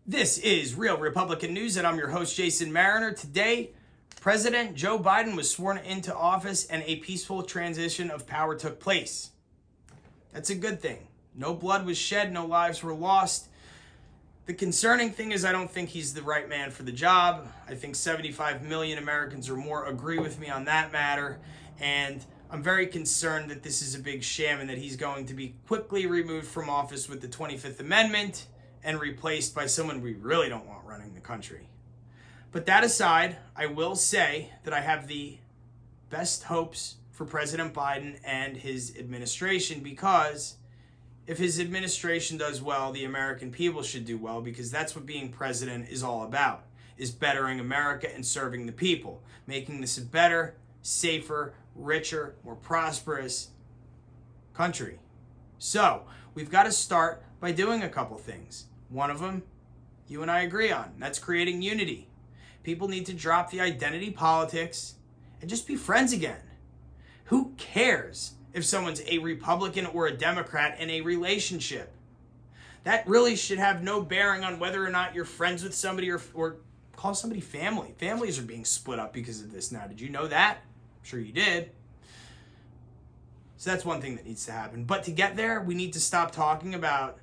This is Real Republican News, and I'm your host, Jason Mariner. Today, President Joe Biden was sworn into office and a peaceful transition of power took place. That's a good thing. No blood was shed, no lives were lost. The concerning thing is I don't think he's the right man for the job. I think 75 million Americans or more agree with me on that matter, and I'm very concerned that this is a big sham and that he's going to be quickly removed from office with the 25th Amendment and replaced by someone we really don't want running the country. But that aside, I will say that I have the best hopes for President Biden and his administration, because if his administration does well, the American people should do well, because that's what being president is all about, is bettering America and serving the people, making this a better, safer, richer, more prosperous country. So we've got to start by doing a couple things. One of them, you and I agree on. That's creating unity. People need to drop the identity politics and just be friends again. Who cares if someone's a Republican or a Democrat in a relationship? That really should have no bearing on whether or not you're friends with somebody or call somebody family. Families are being split up because of this now. Did you know that? I'm sure you did. So that's one thing that needs to happen. But to get there, we need to stop talking about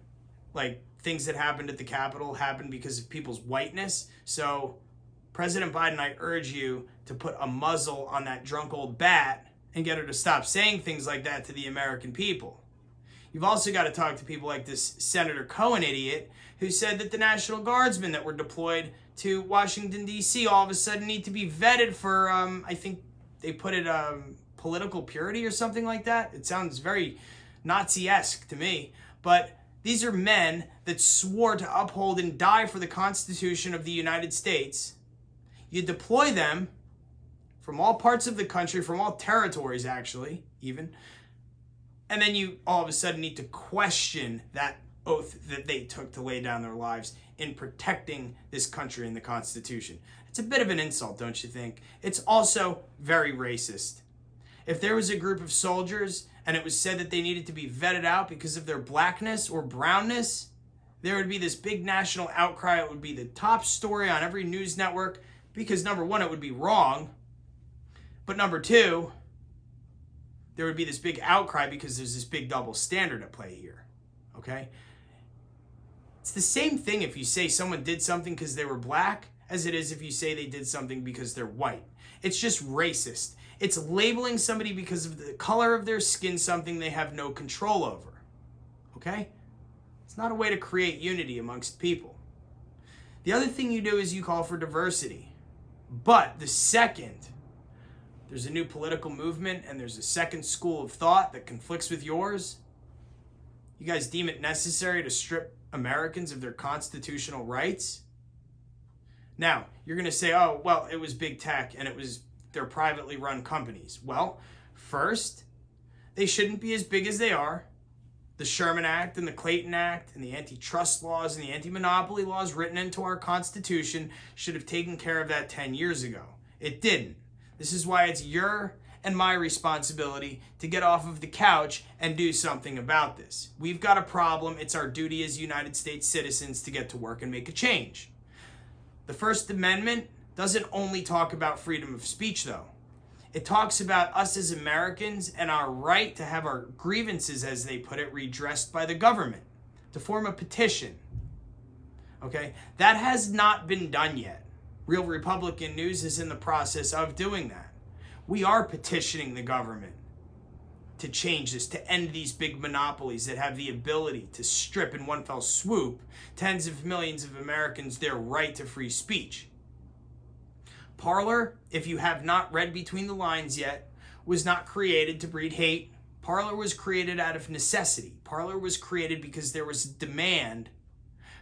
things that happened at the Capitol happened because of people's whiteness. So President Biden, I urge you to put a muzzle on that drunk old bat and get her to stop saying things like that to the American people. You've also got to talk to people like this Senator Cohen idiot who said that the National Guardsmen that were deployed to Washington, D.C. all of a sudden need to be vetted for, I think they put it, political purity or something like that. It sounds very Nazi-esque to me. But these are men that swore to uphold and die for the Constitution of the United States. You deploy them from all parts of the country, from all territories actually, even, and then you all of a sudden need to question that oath that they took to lay down their lives in protecting this country and the Constitution. It's a bit of an insult, don't you think? It's also very racist. If there was a group of soldiers and it was said that they needed to be vetted out because of their blackness or brownness, there would be this big national outcry. It would be the top story on every news network because, number one, it would be wrong. But number two, there would be this big outcry because there's this big double standard at play here. Okay? It's the same thing if you say someone did something because they were black as it is if you say they did something because they're white. It's just racist. It's labeling somebody because of the color of their skin something they have no control over. Okay? It's not a way to create unity amongst people. The other thing you do is you call for diversity. But the second there's a new political movement and there's a second school of thought that conflicts with yours, you guys deem it necessary to strip Americans of their constitutional rights? Now, you're going to say, oh, well, it was big tech and they're privately run companies. Well, first, they shouldn't be as big as they are. The Sherman Act and the Clayton Act and the antitrust laws and the anti-monopoly laws written into our Constitution should have taken care of that 10 years ago. It didn't. This is why it's your and my responsibility to get off of the couch and do something about this. We've got a problem. It's our duty as United States citizens to get to work and make a change. The First Amendment doesn't only talk about freedom of speech, though. It talks about us as Americans and our right to have our grievances, as they put it, redressed by the government, to form a petition. Okay? That has not been done yet. Real Republican News is in the process of doing that. We are petitioning the government to change this, to end these big monopolies that have the ability to strip in one fell swoop tens of millions of Americans their right to free speech. Parler, if you have not read between the lines yet, was not created to breed hate. Parler was created out of necessity. Parler was created because there was demand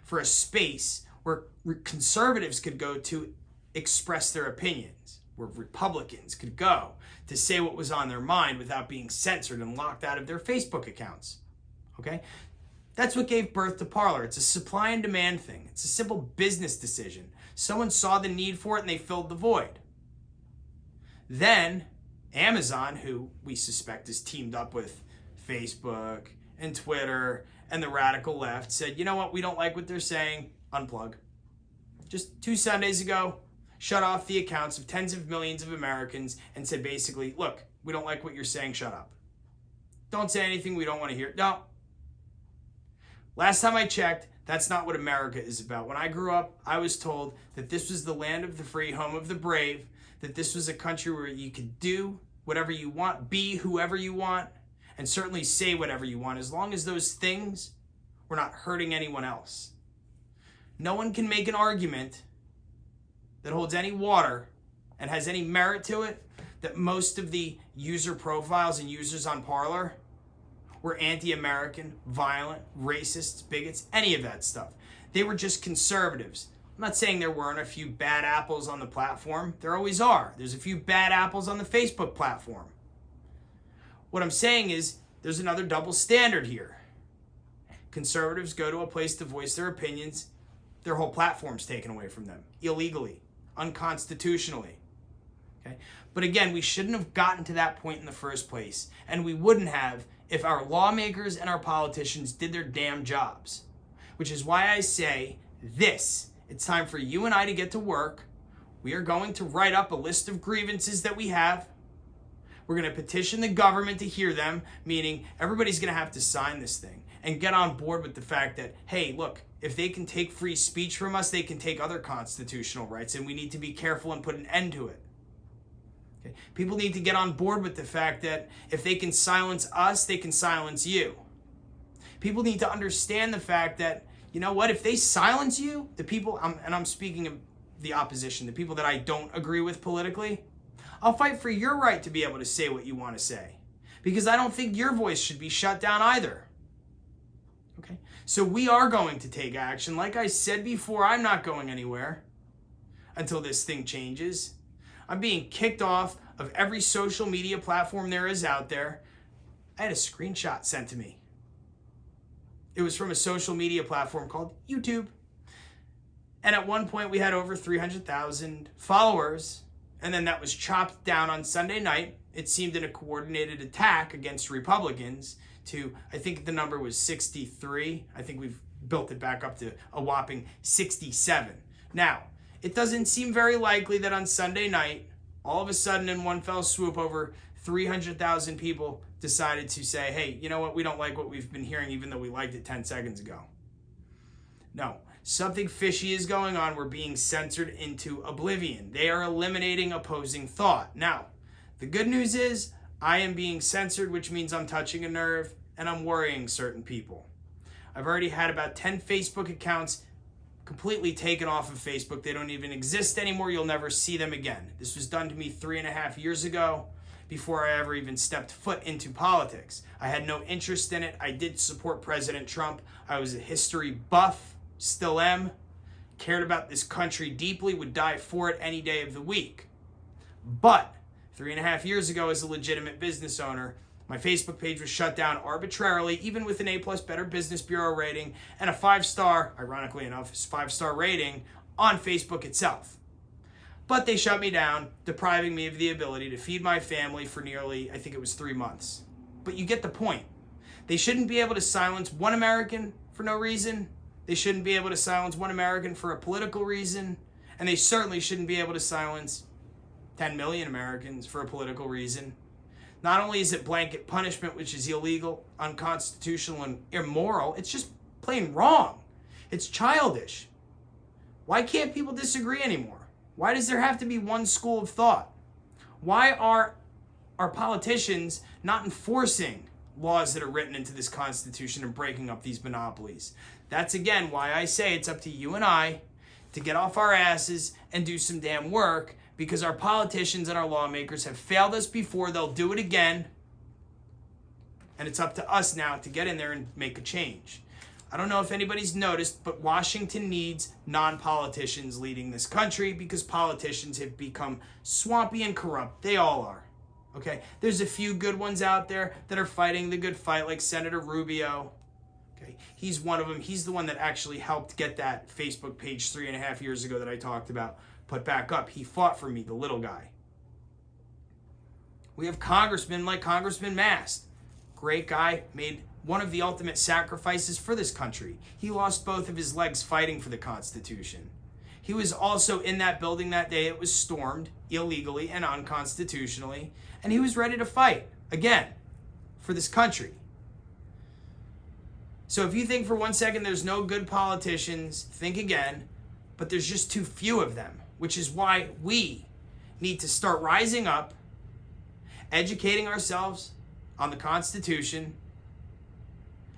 for a space where conservatives could go to express their opinions, where Republicans could go to say what was on their mind without being censored and locked out of their Facebook accounts. Okay? That's what gave birth to Parler. It's a supply and demand thing. It's a simple business decision. Someone saw the need for it and they filled the void. Then Amazon, who we suspect is teamed up with Facebook and Twitter and the radical left, said, you know what, we don't like what they're saying, unplug. just 2 Sundays ago, shut off the accounts of tens of millions of Americans and said basically, look, we don't like what you're saying, shut up. Don't say anything we don't want to hear. No. Last time I checked, that's not what America is about. When I grew up, I was told that this was the land of the free, home of the brave, that this was a country where you could do whatever you want, be whoever you want, and certainly say whatever you want, as long as those things were not hurting anyone else. No one can make an argument that holds any water and has any merit to it that most of the user profiles and users on Parler were anti-American, violent, racists, bigots, any of that stuff. They were just conservatives. I'm not saying there weren't a few bad apples on the platform. There always are. There's a few bad apples on the Facebook platform. What I'm saying is there's another double standard here. Conservatives go to a place to voice their opinions. Their whole platform's taken away from them, illegally, unconstitutionally. Okay? But again, we shouldn't have gotten to that point in the first place, and we wouldn't have if our lawmakers and our politicians did their damn jobs. Which is why I say this. It's time for you and I to get to work. We are going to write up a list of grievances that we have. We're going to petition the government to hear them, meaning everybody's going to have to sign this thing and get on board with the fact that, hey, look, if they can take free speech from us, they can take other constitutional rights, and we need to be careful and put an end to it. Okay? People need to get on board with the fact that if they can silence us, they can silence you. People need to understand the fact that, you know what, if they silence you, the people, and I'm speaking of the opposition, the people that I don't agree with politically, I'll fight for your right to be able to say what you want to say, because I don't think your voice should be shut down either. Okay? So we are going to take action. Like I said before, I'm not going anywhere until this thing changes. I'm being kicked off of every social media platform there is out there. I had a screenshot sent to me. It was from a social media platform called YouTube. And at one point we had over 300,000 followers. And then that was chopped down on Sunday night. It seemed in a coordinated attack against Republicans to, I think the number was 63. I think we've built it back up to a whopping 67. Now, it doesn't seem very likely that on Sunday night, all of a sudden in one fell swoop, over 300,000 people decided to say, hey, you know what, we don't like what we've been hearing, even though we liked it 10 seconds ago. No, something fishy is going on. We're being censored into oblivion. They are eliminating opposing thought. Now, the good news is I am being censored, which means I'm touching a nerve and I'm worrying certain people. I've already had about 10 Facebook accounts completely taken off of Facebook. They don't even exist anymore. You'll never see them again. This was done to me 3.5 years ago, before I ever even stepped foot into politics. I had no interest in it. I did support President Trump. I was a history buff, still am, cared about this country deeply, would die for it any day of the week. But 3.5 years ago, as a legitimate business owner, my Facebook page was shut down arbitrarily, even with an A+ Better Business Bureau rating and a 5-star, ironically enough, 5-star rating on Facebook itself. But they shut me down, depriving me of the ability to feed my family for nearly, I think it was 3 months. But you get the point. They shouldn't be able to silence one American for no reason. They shouldn't be able to silence one American for a political reason. And they certainly shouldn't be able to silence 10 million Americans for a political reason. Not only is it blanket punishment, which is illegal, unconstitutional, and immoral, it's just plain wrong. It's childish. Why can't people disagree anymore? Why does there have to be one school of thought? Why are our politicians not enforcing laws that are written into this Constitution and breaking up these monopolies? That's, again, why I say it's up to you and I to get off our asses and do some damn work, because our politicians and our lawmakers have failed us before. They'll do it again. And it's up to us now to get in there and make a change. I don't know if anybody's noticed, but Washington needs non-politicians leading this country, because politicians have become swampy and corrupt. They all are. Okay? There's a few good ones out there that are fighting the good fight, like Senator Rubio. Okay? He's one of them. He's the one that actually helped get that Facebook page 3.5 years ago that I talked about put back up. He fought for me, the little guy. We have congressmen like Congressman Mast. Great guy, made one of the ultimate sacrifices for this country. He lost both of his legs fighting for the Constitution. He was also in that building that day. It was stormed illegally and unconstitutionally. And he was ready to fight, again, for this country. So if you think for one second there's no good politicians, think again. But there's just too few of them, which is why we need to start rising up, educating ourselves on the Constitution,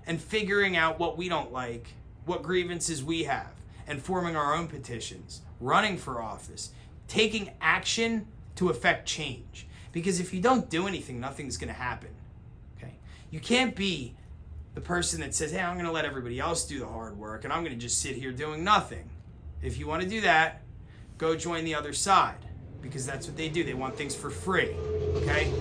and figuring out what we don't like, what grievances we have, and forming our own petitions, running for office, taking action to affect change. Because if you don't do anything, nothing's going to happen. Okay? You can't be the person that says, hey, I'm going to let everybody else do the hard work, and I'm going to just sit here doing nothing. If you want to do that, go join the other side, because that's what they do. They want things for free. Okay?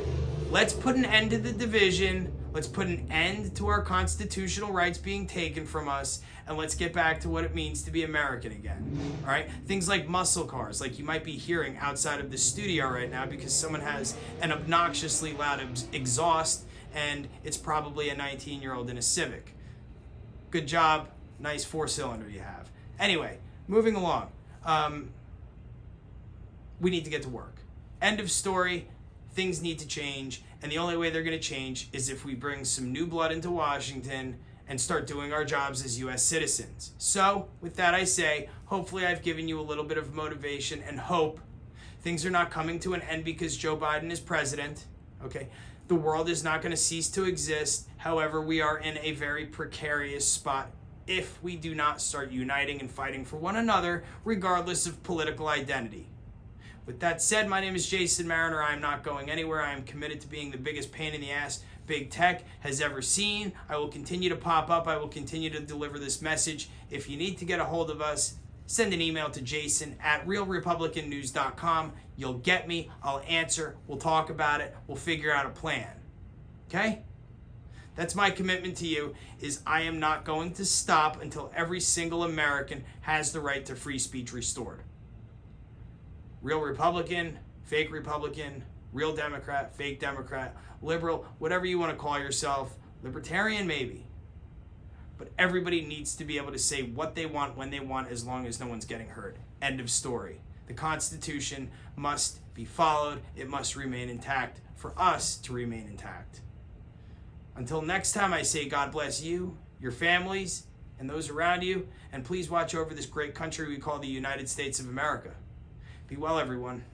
Let's put an end to the division. Let's put an end to our constitutional rights being taken from us, and let's get back to what it means to be American again. All right? Things like muscle cars, like you might be hearing outside of the studio right now because someone has an obnoxiously loud exhaust, and it's probably a 19-year-old in a Civic. Good job. Nice 4-cylinder you have. Anyway, moving along. We need to get to work. End of story. Things need to change, and the only way they're going to change is if we bring some new blood into Washington and start doing our jobs as U.S. citizens. So, with that I say, hopefully I've given you a little bit of motivation and hope. Things are not coming to an end because Joe Biden is president. Okay, the world is not going to cease to exist. However, we are in a very precarious spot if we do not start uniting and fighting for one another, regardless of political identity. With that said, my name is Jason Mariner. I am not going anywhere. I am committed to being the biggest pain in the ass big tech has ever seen. I will continue to pop up. I will continue to deliver this message. If you need to get a hold of us, send an email to jason@realrepublicannews.com. You'll get me. I'll answer. We'll talk about it. We'll figure out a plan. Okay? That's my commitment to you, is I am not going to stop until every single American has the right to free speech restored. Real Republican, fake Republican, real Democrat, fake Democrat, liberal, whatever you want to call yourself, libertarian maybe. But everybody needs to be able to say what they want when they want, as long as no one's getting hurt. End of story. The Constitution must be followed. It must remain intact for us to remain intact. Until next time, I say God bless you, your families, and those around you, and please watch over this great country we call the United States of America. Be well, everyone.